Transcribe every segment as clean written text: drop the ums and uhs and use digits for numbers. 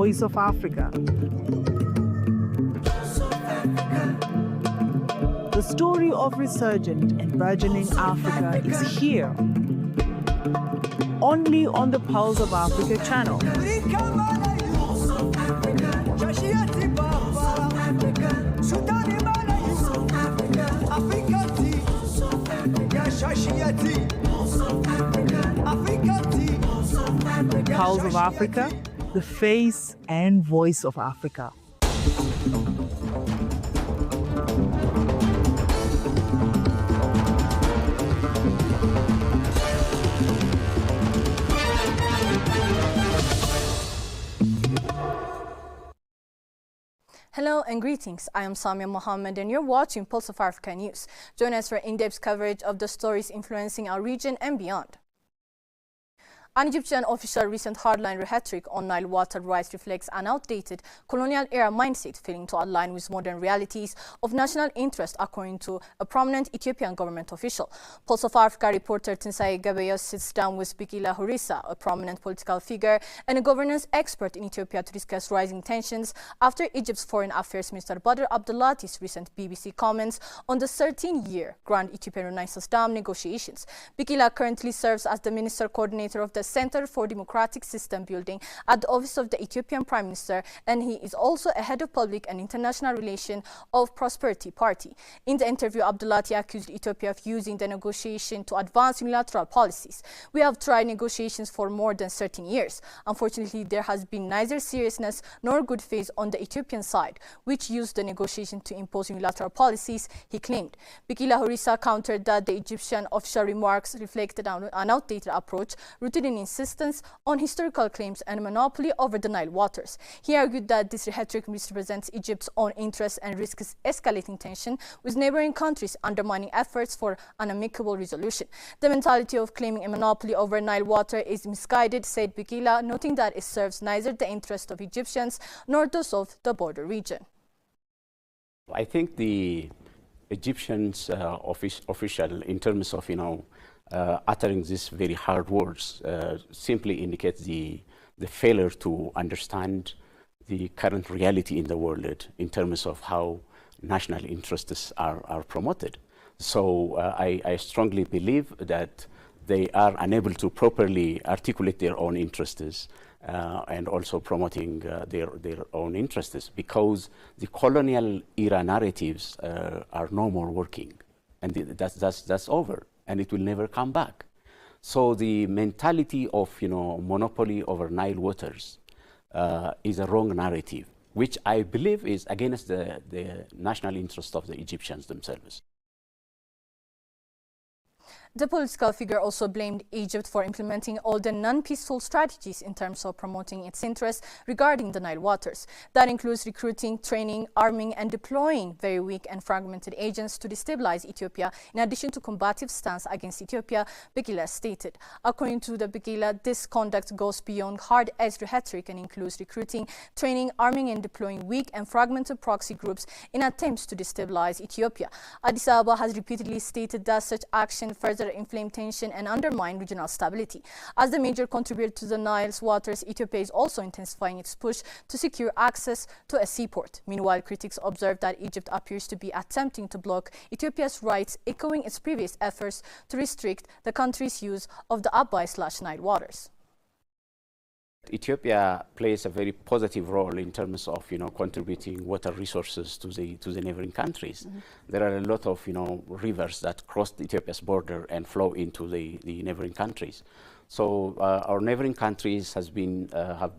Voice of Africa. The story of resurgent and burgeoning Africa is here, only on the Pulse of Africa channel. Pulse of Africa, the face and voice of Africa. Hello and greetings. I am Samia Mohammed and you're watching Pulse of Africa News. Join us for in-depth coverage of the stories influencing our region and beyond. An Egyptian official recent hardline rhetoric on Nile water rights reflects an outdated colonial-era mindset failing to align with modern realities of national interest, according to a prominent Ethiopian government official. Pulse of Africa reporter Tinsaye Gabayos sits down with Bikila Horisa, a prominent political figure and a governance expert in Ethiopia, to discuss rising tensions after Egypt's Foreign Affairs Minister Badr Abdulati's recent BBC comments on the 13-year Grand Ethiopian Renaissance Dam negotiations. Bikila currently serves as the minister coordinator of the Center for Democratic System Building at the Office of the Ethiopian Prime Minister, and he is also a head of public and international relations of Prosperity Party. In the interview, Abdulati accused Ethiopia of using the negotiation to advance unilateral policies. We have tried negotiations for more than 13 years. Unfortunately, there has been neither seriousness nor good faith on the Ethiopian side, which used the negotiation to impose unilateral policies, he claimed. Bikila Horisa countered that the Egyptian official remarks reflected an outdated approach rooted in insistence on historical claims and monopoly over the Nile waters. He argued that this rhetoric misrepresents Egypt's own interests and risks escalating tension with neighboring countries, undermining efforts for an amicable resolution. The mentality of claiming a monopoly over Nile water is misguided, said Bikila, noting that it serves neither the interests of Egyptians nor those of the border region. I think the Egyptians official, in terms of, uttering these very hard words, simply indicates the failure to understand the current reality in the world in terms of how national interests are promoted. So I strongly believe that they are unable to properly articulate their own interests and also promoting their own interests, because the colonial era narratives are no more working, and that's over, and it will never come back. So the mentality of monopoly over Nile waters is a wrong narrative, which I believe is against the national interest of the Egyptians themselves. The political figure also blamed Egypt for implementing all the non-peaceful strategies in terms of promoting its interests regarding the Nile waters. That includes recruiting, training, arming, and deploying very weak and fragmented agents to destabilize Ethiopia, in addition to combative stance against Ethiopia, Bikila stated. According to the Bikila, this conduct goes beyond hard-edged rhetoric and includes recruiting, training, arming, and deploying weak and fragmented proxy groups in attempts to destabilize Ethiopia. Addis Ababa has repeatedly stated that such action further inflame tension and undermine regional stability. As the major contributor to the Nile's waters, Ethiopia is also intensifying its push to secure access to a seaport. Meanwhile, critics observe that Egypt appears to be attempting to block Ethiopia's rights, echoing its previous efforts to restrict the country's use of the Abai/Nile waters. Ethiopia plays a very positive role in terms of contributing water resources to the neighboring countries. Mm-hmm. There are a lot of rivers that cross Ethiopia's border and flow into the neighboring countries. So our neighboring countries have been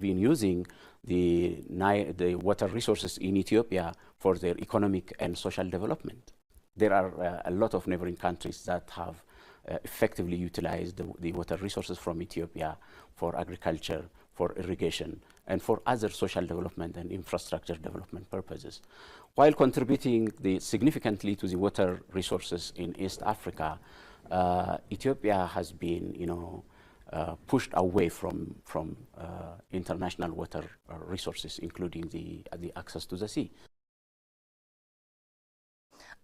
using the water resources in Ethiopia for their economic and social development. There are a lot of neighboring countries that have effectively utilized the water resources from Ethiopia for agriculture, for irrigation, and for other social development and infrastructure development purposes. While contributing significantly to the water resources in East Africa, Ethiopia has been, pushed away from international water resources, including the access to the sea.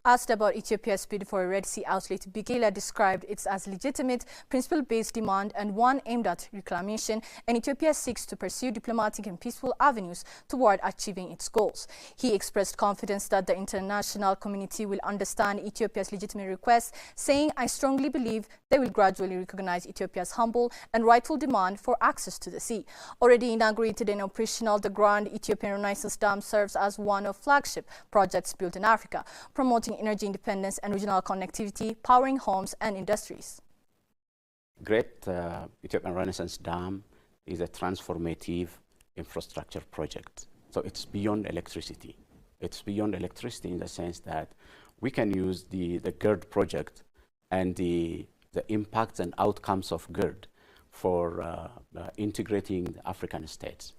Asked about Ethiopia's bid for a Red Sea outlet, Bigela described it as legitimate, principle-based demand and one aimed at reclamation, and Ethiopia seeks to pursue diplomatic and peaceful avenues toward achieving its goals. He expressed confidence that the international community will understand Ethiopia's legitimate request, saying, "I strongly believe they will gradually recognize Ethiopia's humble and rightful demand for access to the sea." Already inaugurated and operational, the Grand Ethiopian Renaissance Dam serves as one of flagship projects built in Africa, promoting energy independence and regional connectivity, powering homes and industries. Great Ethiopian Renaissance Dam is a transformative infrastructure project. So it's beyond electricity. It's beyond electricity in the sense that we can use the GERD project and the impacts and outcomes of GERD for integrating the African states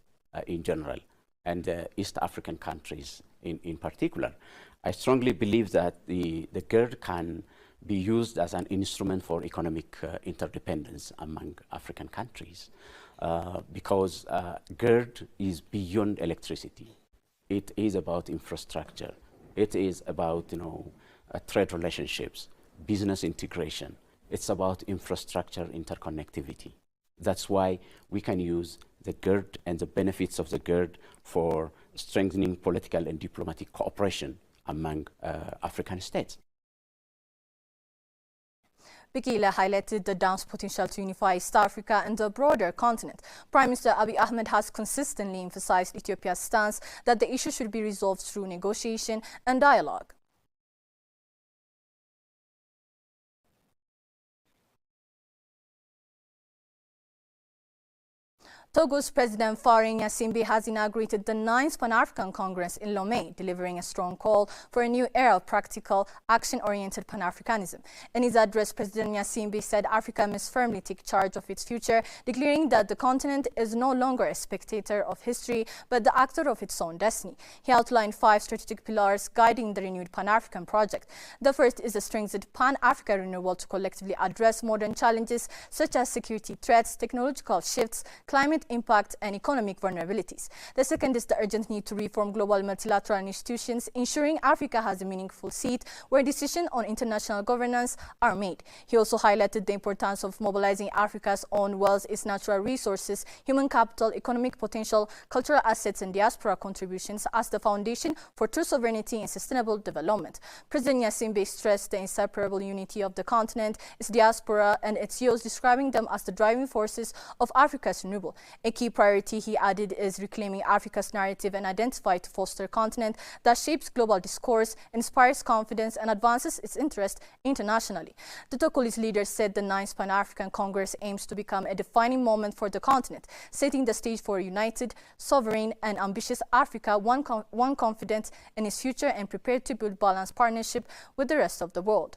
in general and the East African countries in particular. I strongly believe that the GERD can be used as an instrument for economic interdependence among African countries because GERD is beyond electricity. It is about infrastructure. It is about trade relationships, business integration. It's about infrastructure interconnectivity. That's why we can use the GERD and the benefits of the GERD for strengthening political and diplomatic cooperation among African states. Bigela highlighted the dam's potential to unify East Africa and the broader continent. Prime Minister Abiy Ahmed has consistently emphasized Ethiopia's stance that the issue should be resolved through negotiation and dialogue. Togo's President Faure Gnassingbé has inaugurated the 9th Pan-African Congress in Lomé, delivering a strong call for a new era of practical, action-oriented Pan-Africanism. In his address, President Gnassingbé said Africa must firmly take charge of its future, declaring that the continent is no longer a spectator of history, but the actor of its own destiny. He outlined 5 strategic pillars guiding the renewed Pan-African project. The first is a strengthened Pan-Africa renewal to collectively address modern challenges such as security threats, technological shifts, climate impact and economic vulnerabilities. The second is the urgent need to reform global multilateral institutions, ensuring Africa has a meaningful seat where decisions on international governance are made. He also highlighted the importance of mobilizing Africa's own wealth, its natural resources, human capital, economic potential, cultural assets and diaspora contributions as the foundation for true sovereignty and sustainable development. President Gnassingbé stressed the inseparable unity of the continent, its diaspora and its youth, describing them as the driving forces of Africa's renewal. A key priority, he added, is reclaiming Africa's narrative and identify to foster a continent that shapes global discourse, inspires confidence, and advances its interest internationally. The Togolese leader said the 9th Pan-African Congress aims to become a defining moment for the continent, setting the stage for a united, sovereign, and ambitious Africa, one confident in its future and prepared to build balanced partnership with the rest of the world.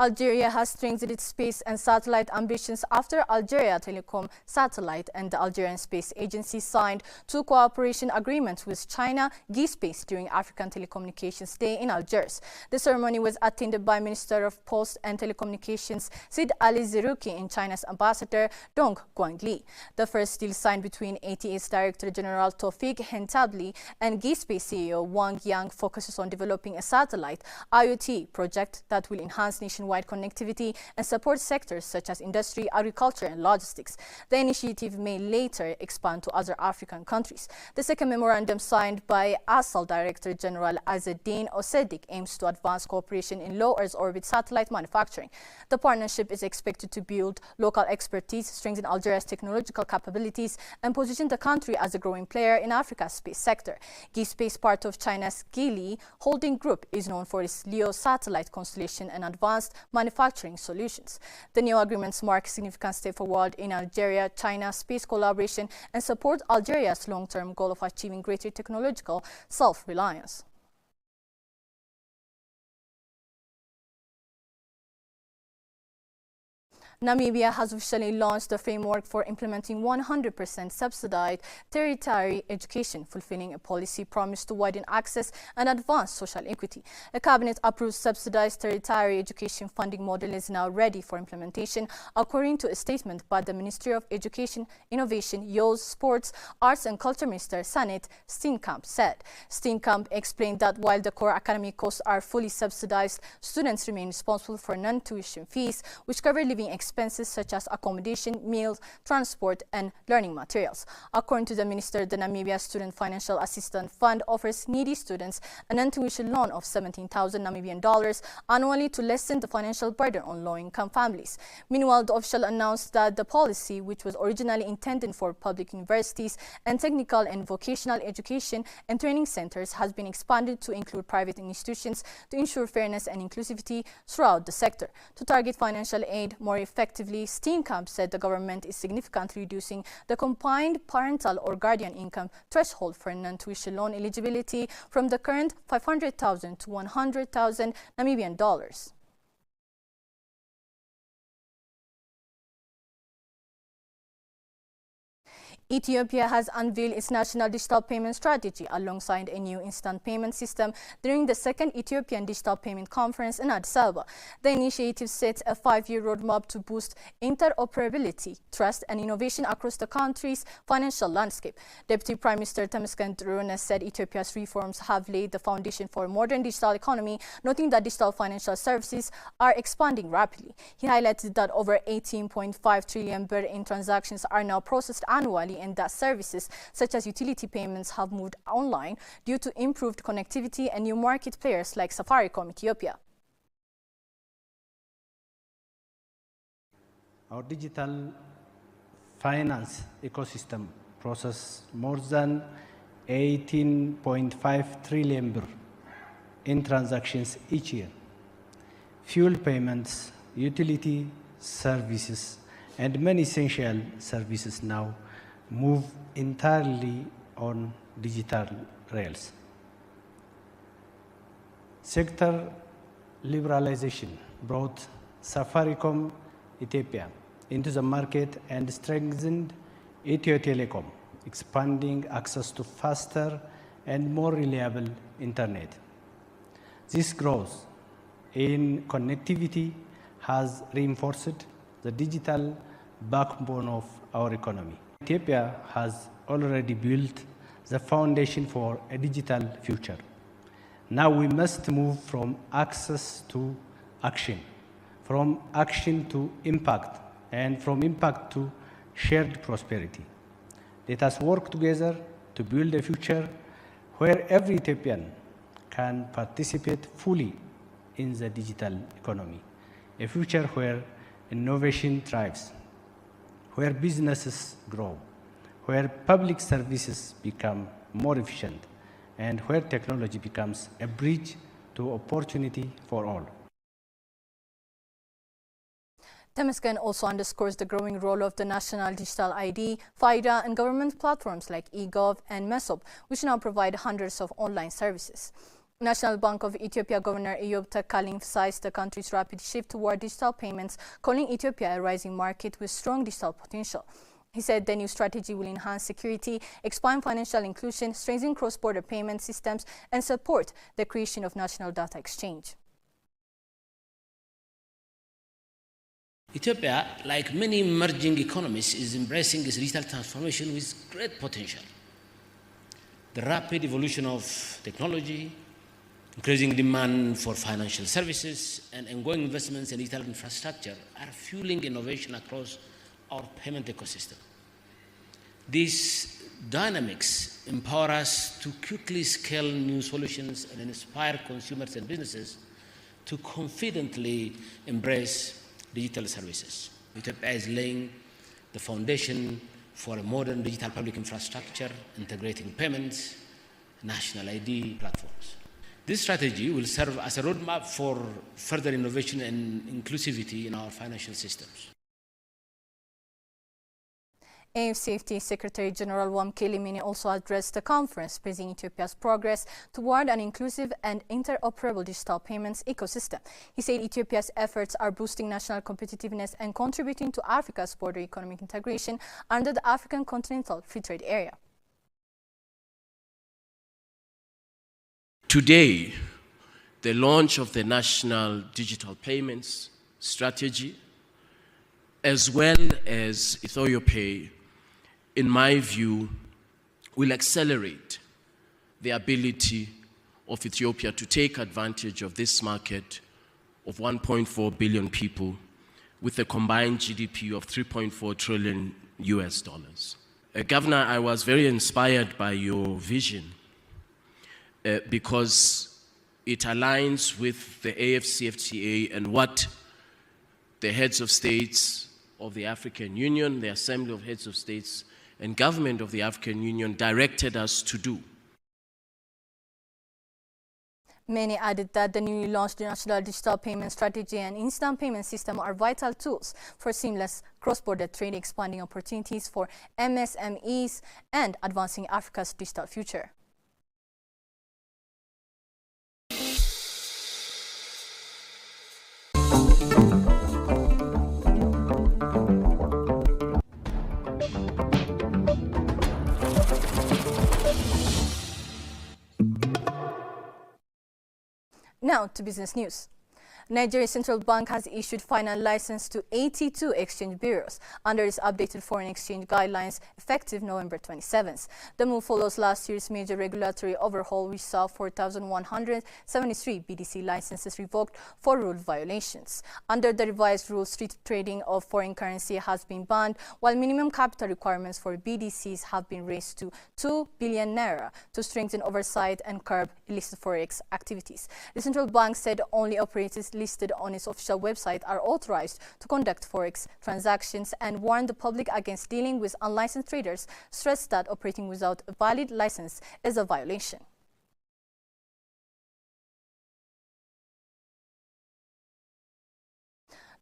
Algeria has strengthened its space and satellite ambitions after Algeria Telecom Satellite and the Algerian Space Agency signed 2 cooperation agreements with China, GiSpace, during African Telecommunications Day in Algiers. The ceremony was attended by Minister of Post and Telecommunications Sid Ali Zerouki and China's Ambassador Dong Guangli. The first deal signed between ATA's Director General Taoufik Hentabli and GiSpace CEO Wang Yang focuses on developing a satellite IoT project that will enhance nationwide connectivity and support sectors such as industry, agriculture, and logistics. The initiative may later expand to other African countries. The second memorandum, signed by ASAL Director General Azzeddine Ossedik, aims to advance cooperation in low Earth orbit satellite manufacturing. The partnership is expected to build local expertise, strengthen Algeria's technological capabilities, and position the country as a growing player in Africa's space sector. GiSpace, part of China's Geely Holding Group, is known for its LEO satellite constellation and advanced manufacturing solutions. The new agreements mark a significant step forward in Algeria-China space collaboration and support Algeria's long-term goal of achieving greater technological self-reliance. Namibia has officially launched the framework for implementing 100% subsidized tertiary education, fulfilling a policy promise to widen access and advance social equity. A cabinet-approved subsidized tertiary education funding model is now ready for implementation, according to a statement by the Ministry of Education, Innovation, Youth, Sports, Arts and Culture Minister Sanet Steenkamp said. Steenkamp explained that while the core academic costs are fully subsidized, students remain responsible for non-tuition fees, which cover living expenses such as accommodation, meals, transport, and learning materials. According to the minister, the Namibia Student Financial Assistance Fund offers needy students a non-tuition loan of 17,000 Namibian dollars annually to lessen the financial burden on low-income families. Meanwhile, the official announced that the policy, which was originally intended for public universities and technical and vocational education and training centers, has been expanded to include private institutions to ensure fairness and inclusivity throughout the sector. To target financial aid more effectively, Steenkamp said the government is significantly reducing the combined parental or guardian income threshold for non-tuition loan eligibility from the current 500,000 to 100,000 Namibian dollars. Ethiopia has unveiled its national digital payment strategy alongside a new instant payment system during the second Ethiopian Digital Payment Conference in Addis Ababa. The initiative sets a 5-year roadmap to boost interoperability, trust, and innovation across the country's financial landscape. Deputy Prime Minister Temesgen Turune said Ethiopia's reforms have laid the foundation for a modern digital economy, noting that digital financial services are expanding rapidly. He highlighted that over 18.5 trillion birr in transactions are now processed annually, and that services such as utility payments have moved online due to improved connectivity and new market players like Safaricom Ethiopia. Our digital finance ecosystem processes more than 18.5 trillion birr in transactions each year. Fuel payments, utility services, and many essential services now move entirely on digital rails. Sector liberalization brought Safaricom Ethiopia into the market and strengthened Ethio Telecom, expanding access to faster and more reliable internet. This growth in connectivity has reinforced the digital backbone of our economy. Ethiopia has already built the foundation for a digital future. Now we must move from access to action, from action to impact, and from impact to shared prosperity. Let us work together to build a future where every Ethiopian can participate fully in the digital economy, a future where innovation thrives, where businesses grow, where public services become more efficient, and where technology becomes a bridge to opportunity for all. Temesgen also underscores the growing role of the National Digital ID, FIDA, and government platforms like eGov and MESOP, which now provide hundreds of online services. National Bank of Ethiopia Governor Eyob Tekkal emphasized the country's rapid shift toward digital payments, calling Ethiopia a rising market with strong digital potential. He said the new strategy will enhance security, expand financial inclusion, strengthen cross-border payment systems, and support the creation of national data exchange. Ethiopia, like many emerging economies, is embracing its digital transformation with great potential. The rapid evolution of technology, increasing demand for financial services, and ongoing investments in digital infrastructure are fueling innovation across our payment ecosystem. These dynamics empower us to quickly scale new solutions and inspire consumers and businesses to confidently embrace digital services. Ethiopia is laying the foundation for a modern digital public infrastructure, integrating payments, national ID platforms. This strategy will serve as a roadmap for further innovation and inclusivity in our financial systems. AFCFTA Secretary General Wamkeli Mini also addressed the conference, praising Ethiopia's progress toward an inclusive and interoperable digital payments ecosystem. He said Ethiopia's efforts are boosting national competitiveness and contributing to Africa's border economic integration under the African Continental Free Trade Area. Today, the launch of the National Digital Payments Strategy, as well as EthioPay, in my view, will accelerate the ability of Ethiopia to take advantage of this market of 1.4 billion people with a combined GDP of 3.4 trillion US dollars. Governor, I was very inspired by your vision because it aligns with the AFCFTA and what the heads of states of the African Union, the Assembly of Heads of States and Government of the African Union directed us to do. Many added that the newly launched National Digital Payment Strategy and Instant Payment System are vital tools for seamless cross-border trade, expanding opportunities for MSMEs and advancing Africa's digital future. Now to business news. Nigeria Central Bank has issued final license to 82 exchange bureaus under its updated foreign exchange guidelines effective November 27th. The move follows last year's major regulatory overhaul, which saw 4,173 BDC licenses revoked for rule violations. Under the revised rules, street trading of foreign currency has been banned, while minimum capital requirements for BDCs have been raised to 2 billion naira to strengthen oversight and curb illicit forex activities. The central bank said only operators listed on its official website are authorized to conduct forex transactions and warned the public against dealing with unlicensed traders, stressed that operating without a valid license is a violation.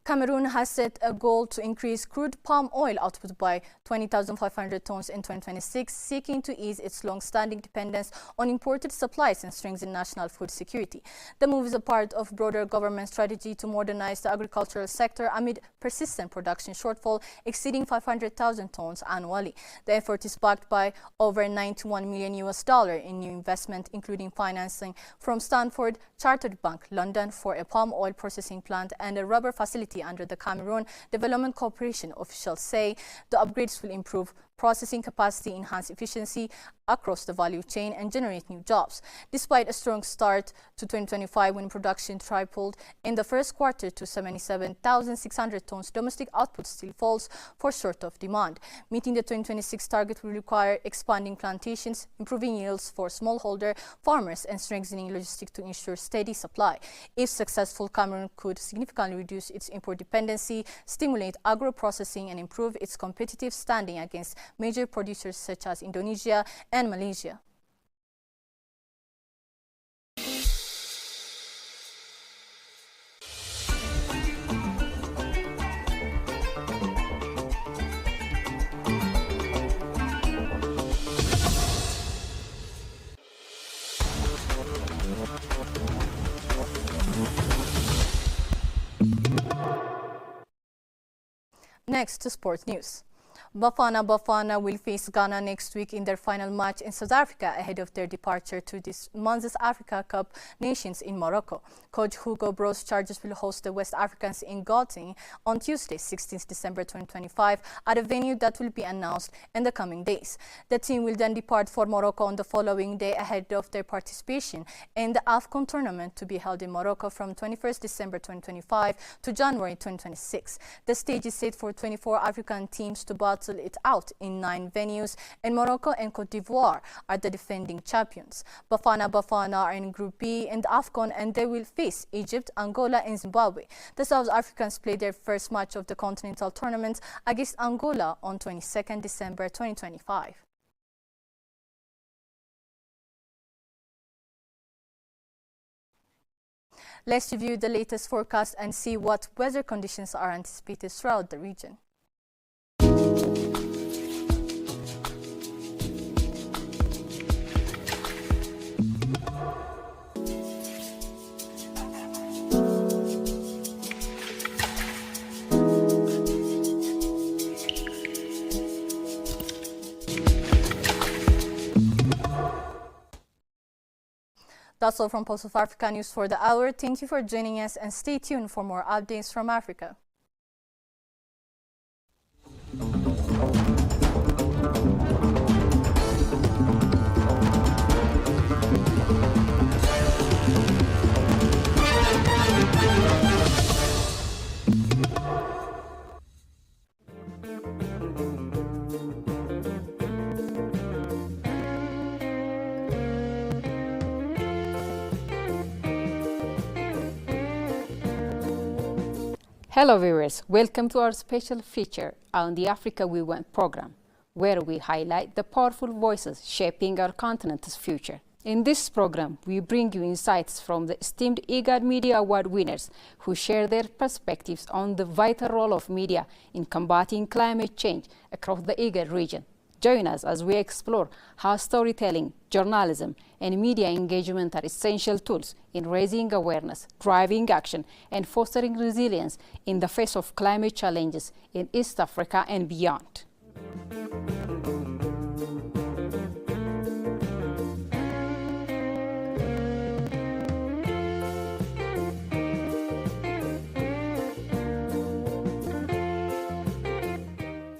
Cameroon has set a goal to increase crude palm oil output by 20,500 tons in 2026, seeking to ease its long-standing dependence on imported supplies and strengthen national food security. The move is a part of broader government strategy to modernize the agricultural sector amid persistent production shortfall exceeding 500,000 tons annually. The effort is backed by over $91 million in new investment, including financing from Stanford Chartered Bank London for a palm oil processing plant and a rubber facility under the Cameroon Development Corporation. Officials say the upgrades will improve processing capacity, enhance efficiency across the value chain, and generate new jobs. Despite a strong start to 2025 when production tripled in the first quarter to 77,600 tons, domestic output still falls for short of demand. Meeting the 2026 target will require expanding plantations, improving yields for smallholder farmers, and strengthening logistics to ensure steady supply. If successful, Cameroon could significantly reduce its import dependency, stimulate agro-processing, and improve its competitive standing against major producers such as Indonesia and Malaysia. Next to sports news. Bafana will face Ghana next week in their final match in South Africa ahead of their departure to this month's Africa Cup Nations in Morocco. Coach Hugo Broos Chargers will host the West Africans in Gauteng on Tuesday, 16th December 2025, at a venue that will be announced in the coming days. The team will then depart for Morocco on the following day ahead of their participation in the AFCON tournament to be held in Morocco from 21st December 2025 to January 2026. The stage is set for 24 African teams to battle it out in 9 venues, and Morocco and Cote d'Ivoire are the defending champions. Bafana are in Group B in the AFCON, and they will face Egypt, Angola, and Zimbabwe. The South Africans play their first match of the continental tournament against Angola on 22nd December 2025. Let's review the latest forecast and see what weather conditions are anticipated throughout the region. That's all from Pulse of Africa News for the hour. Thank you for joining us and stay tuned for more updates from Africa. Hello viewers, welcome to our special feature on the Africa We Want program, where we highlight the powerful voices shaping our continent's future. In this program, we bring you insights from the esteemed IGAD Media Award winners who share their perspectives on the vital role of media in combating climate change across the IGAD region. Join us as we explore how storytelling, journalism, and media engagement are essential tools in raising awareness, driving action, and fostering resilience in the face of climate challenges in East Africa and beyond.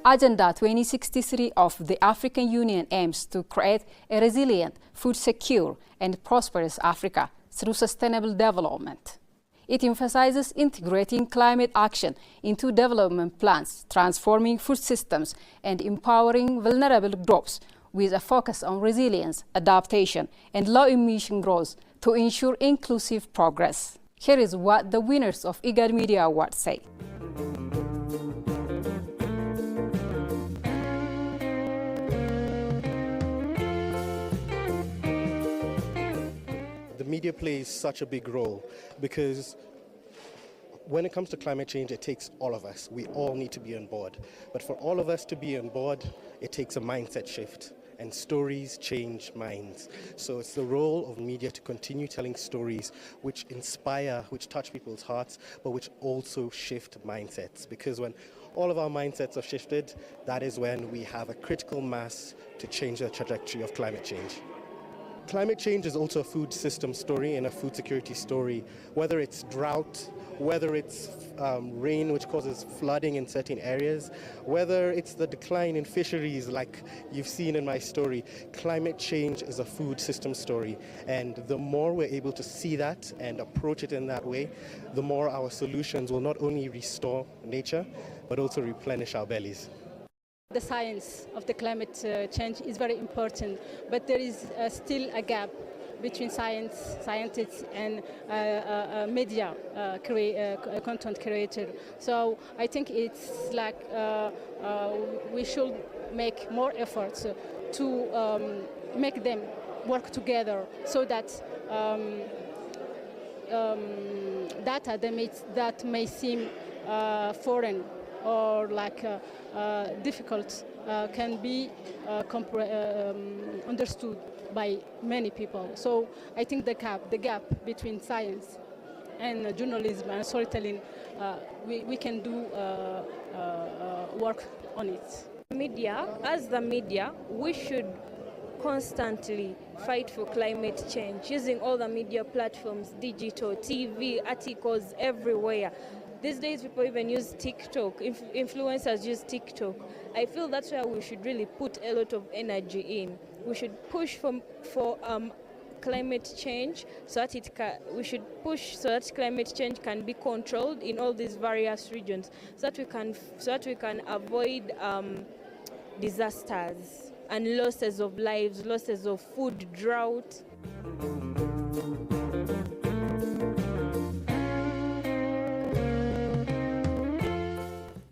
Agenda 2063 of the African Union aims to create a resilient, food-secure, and prosperous Africa through sustainable development. It emphasizes integrating climate action into development plans, transforming food systems, and empowering vulnerable groups with a focus on resilience, adaptation, and low-emission growth to ensure inclusive progress. Here is what the winners of IGAD Media Award say. The media plays such a big role because when it comes to climate change, it takes all of us. We all need to be on board. But for all of us to be on board, it takes a mindset shift. And stories change minds. So it's the role of media to continue telling stories which inspire, which touch people's hearts, but which also shift mindsets. Because when all of our mindsets are shifted, that is when we have a critical mass to change the trajectory of climate change. Climate change is also a food system story and a food security story, whether it's drought, whether it's rain which causes flooding in certain areas, whether it's the decline in fisheries like you've seen in my story. Climate change is a food system story, and the more we're able to see that and approach it in that way, the more our solutions will not only restore nature, but also replenish our bellies. The science of the climate change is very important, but there is still a gap between scientists and media content creator. So I think it's like we should make more efforts to make them work together so that data that may seem foreign or like difficult can be understood by many people. So I think the gap between science and journalism and storytelling, we can do work on it. Media, as the media, we should constantly fight for climate change using all the media platforms, digital, TV, articles, everywhere. These days, people even use TikTok. Influencers use TikTok. I feel that's where we should really put a lot of energy in. We should push for climate change so that we should push so that climate change can be controlled in all these various regions, so that we can avoid disasters and losses of lives, losses of food, drought.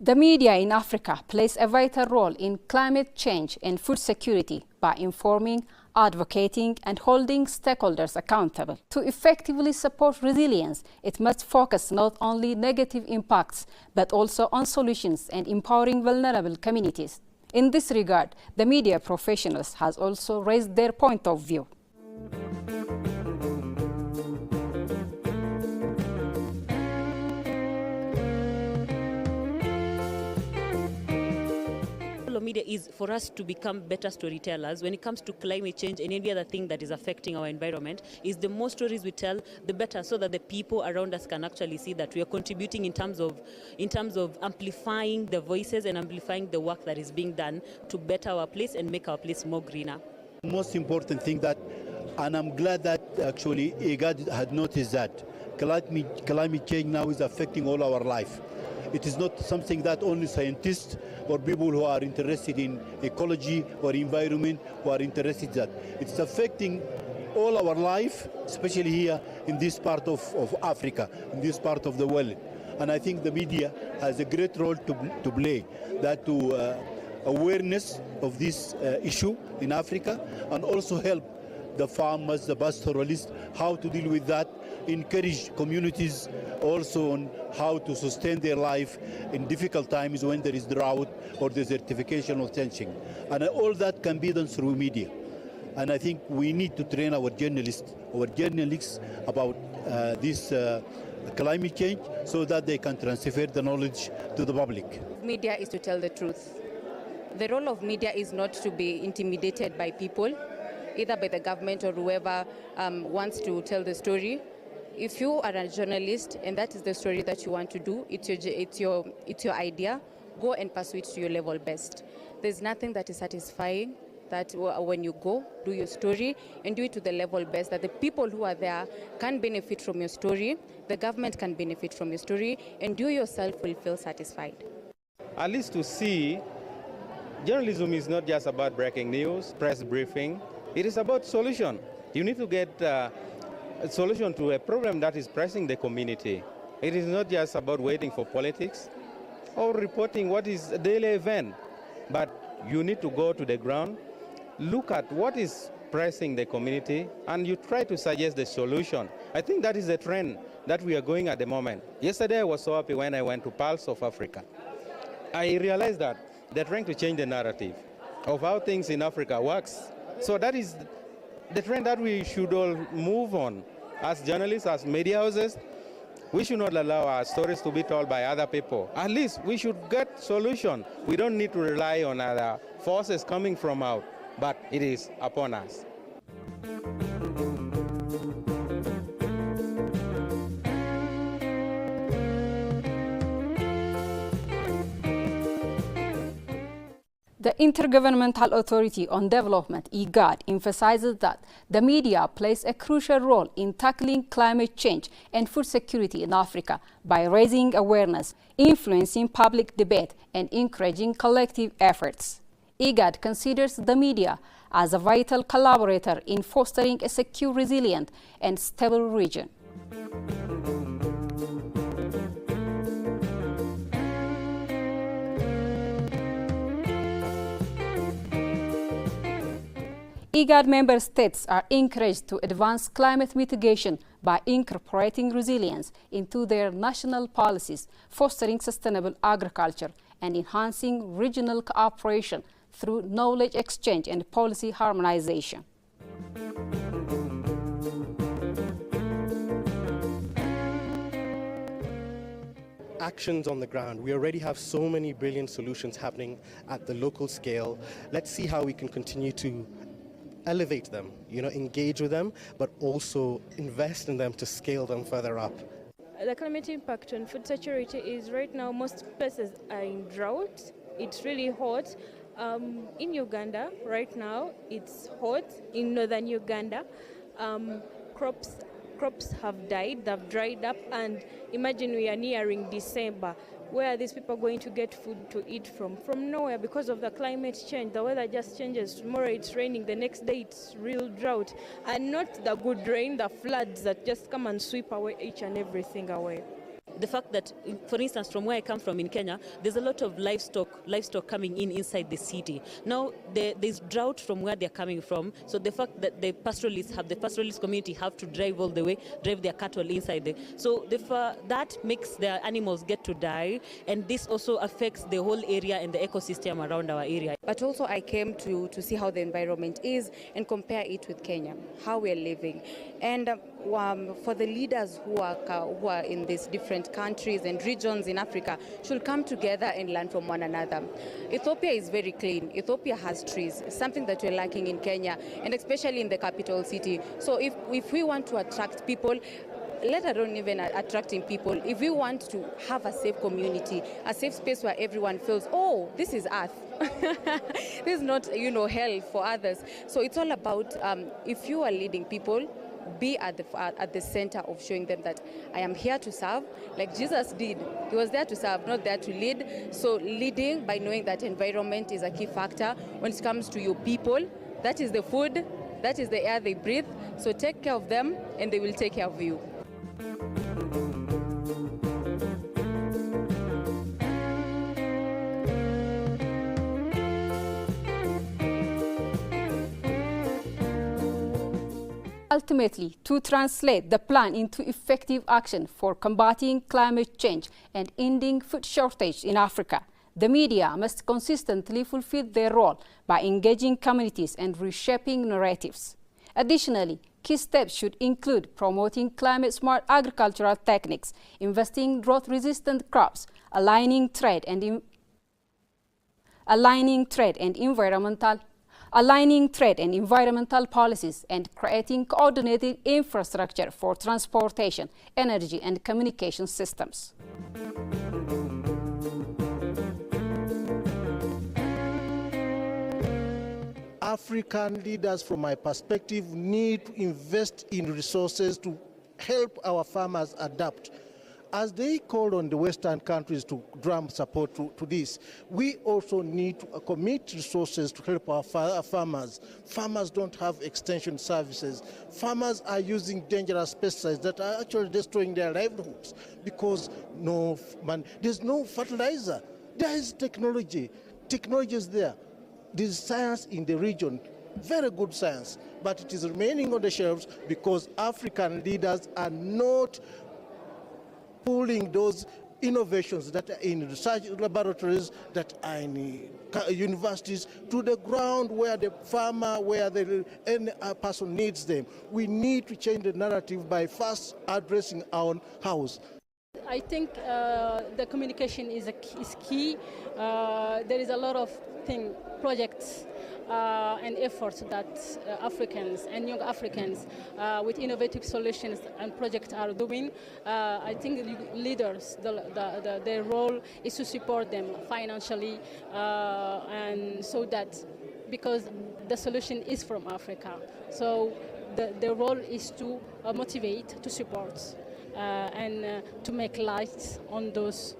The media in Africa plays a vital role in climate change and food security by informing, advocating, and holding stakeholders accountable. To effectively support resilience, it must focus not only negative impacts, but also on solutions and empowering vulnerable communities. In this regard, the media professionals has also raised their point of view. media is for us to become better storytellers. When it comes to climate change and any other thing that is affecting our environment, is the more stories we tell, the better, so that the people around us can actually see that we are contributing in terms of amplifying the voices and amplifying the work that is being done to better our place and make our place more greener. Most important thing that, and I'm glad that actually IGAD had noticed that climate change now is affecting all our life. It is not something that only scientists or people who are interested in ecology or environment who are interested in that. It's affecting all our life, especially here in this part of Africa, in this part of the world. And I think the media has a great role to play, that to awareness of this issue in Africa, and also help the farmers, the pastoralists, how to deal with that, encourage communities also on how to sustain their life in difficult times when there is drought or desertification or tension. And all that can be done through media. And I think we need to train our journalists about this climate change so that they can transfer the knowledge to the public. Media is to tell the truth. The role of media is not to be intimidated by people, either by the government or whoever wants to tell the story. If you are a journalist and that is the story that you want to do, it's your idea, go and pursue it to your level best. There's nothing that is satisfying that when you go, do your story and do it to the level best, that the people who are there can benefit from your story, the government can benefit from your story, and you yourself will feel satisfied. At least to see, journalism is not just about breaking news, press briefing. It is about solution. You need to get a solution to a problem that is pressing the community. It is not just about waiting for politics or reporting what is a daily event, but you need to go to the ground, look at what is pressing the community, and you try to suggest the solution. I think that is the trend that we are going at the moment. Yesterday I was so happy when I went to Pulse of Africa. I realized that they're trying to change the narrative of how things in Africa works. So that is the trend that we should all move on. As journalists, as media houses, we should not allow our stories to be told by other people. At least we should get solution. We don't need to rely on other forces coming from out, but it is upon us. The Intergovernmental Authority on Development, IGAD, emphasizes that the media plays a crucial role in tackling climate change and food security in Africa by raising awareness, influencing public debate, and encouraging collective efforts. IGAD considers the media as a vital collaborator in fostering a secure, resilient, and stable region. IGAD member states are encouraged to advance climate mitigation by incorporating resilience into their national policies, fostering sustainable agriculture, and enhancing regional cooperation through knowledge exchange and policy harmonization. Actions on the ground. We already have so many brilliant solutions happening at the local scale. Let's see how we can continue to elevate them, engage with them, but also invest in them to scale them further up. The climate impact on food security is right now most places are in drought. It's really hot. In Uganda right now it's hot. In northern Uganda, crops have died, they've dried up, and imagine we are nearing December. Where are these people going to get food to eat from? From nowhere, because of the climate change. The weather just changes. Tomorrow it's raining, the next day it's real drought. And not the good rain, the floods that just come and sweep away each and everything away. The fact that, for instance, from where I come from in Kenya, there's a lot of livestock coming inside the city. Now, there's drought from where they're coming from, so the fact that the pastoralist community have to drive all the way, drive their cattle inside there. So that makes their animals get to die, and this also affects the whole area and the ecosystem around our area. But also I came to see how the environment is and compare it with Kenya, how we're living. And for the leaders who are in these different countries and regions in Africa should come together and learn from one another. Ethiopia is very clean. Ethiopia has trees, something that we're lacking in Kenya, and especially in the capital city. So if we want to attract people, let alone even attracting people, if we want to have a safe community, a safe space where everyone feels, oh, this is Earth. This is not, hell for others. So it's all about, if you are leading people, be at the center of showing them that I am here to serve, like Jesus did. He was there to serve, not there to lead. So leading by knowing that environment is a key factor when it comes to your people. That is the food, that is the air they breathe. So take care of them and they will take care of you. Ultimately, to translate the plan into effective action for combating climate change and ending food shortage in Africa, the media must consistently fulfill their role by engaging communities and reshaping narratives. Additionally, key steps should include promoting climate-smart agricultural techniques, investing in drought-resistant crops, aligning trade and environmental policies, and creating coordinated infrastructure for transportation, energy, and communication systems. African leaders, from my perspective, need to invest in resources to help our farmers adapt. As they call on the Western countries to drum support to this, we also need to commit resources to help our farmers. Farmers don't have extension services. Farmers are using dangerous pesticides that are actually destroying their livelihoods because there's no fertilizer. There is technology. Technology is there. There's science in the region, very good science, but it is remaining on the shelves because African leaders are not pulling those innovations that are in research laboratories, that are in universities, to the ground where the farmer, any person needs them. We need to change the narrative by first addressing our house. I think the communication is key. There is a lot of projects and efforts that Africans and young Africans with innovative solutions and projects are doing. I think leaders, their role is to support them financially, and so that, because the solution is from Africa, so the role is to motivate, to support, and to make light on those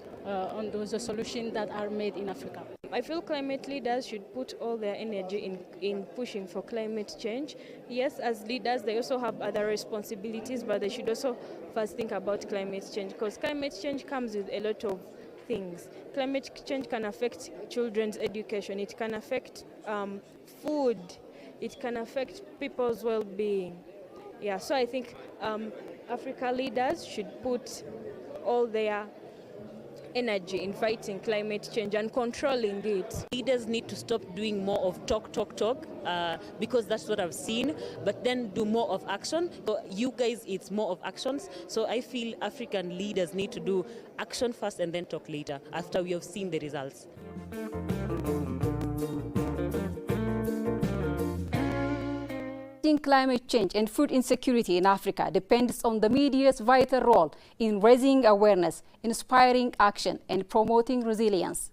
solutions that are made in Africa. I feel climate leaders should put all their energy in pushing for climate change. Yes, as leaders, they also have other responsibilities, but they should also first think about climate change, because climate change comes with a lot of things. Climate change can affect children's education, it can affect food, it can affect people's well-being. Yeah, so I think Africa leaders should put all their energy in fighting climate change and controlling it. Leaders need to stop doing more of talk, because that's what I've seen, but then do more of action. So you guys, it's more of actions. So I feel African leaders need to do action first and then talk later, after we have seen the results. Climate change and food insecurity in Africa depends on the media's vital role in raising awareness, inspiring action, and promoting resilience.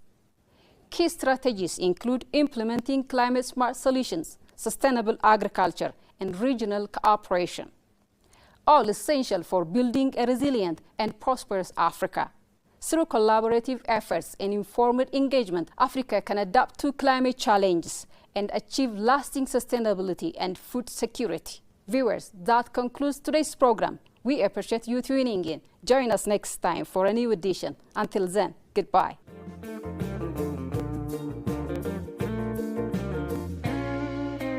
Key strategies include implementing climate-smart solutions, sustainable agriculture, and regional cooperation, all essential for building a resilient and prosperous Africa. Through collaborative efforts and informed engagement, Africa can adapt to climate challenges and achieve lasting sustainability and food security. Viewers, that concludes today's program. We appreciate you tuning in. Join us next time for a new edition. Until then, goodbye.